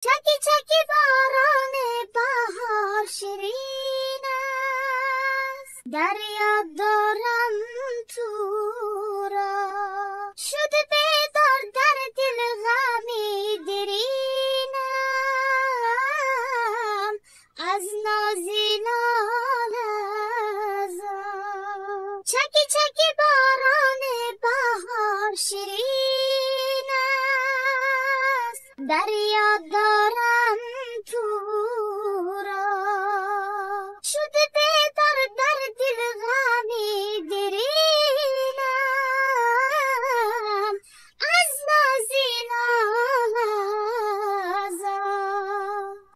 چکی چکی باران بهار شیرین است، دریا دارم تو را شده بیدار در دل غمی دیرینم از نازی نالزار. چکی چکی باران بهار شیرین است، دریا دارم تو را شده بیدار در دل غمی دیرینم از نازی نازار.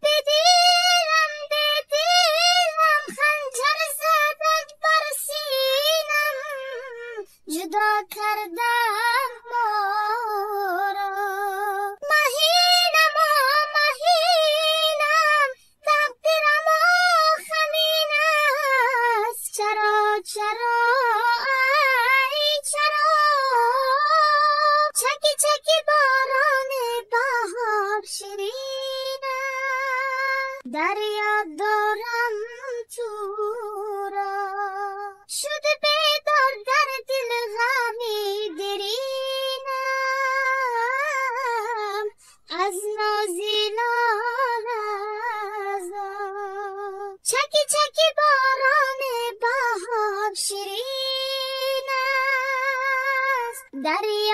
به دیرم خنجر زدند بر سینم، جدا کردم ما را. مهینم تقدیرم خمین است، چرا ای چرا. چکی چکی باران بهار شیرین است، دریا دارم تو را شده بیدار در دل غمی دیرینم از نازی نالزار. چکی چکی باران بهار شیرین است، دریا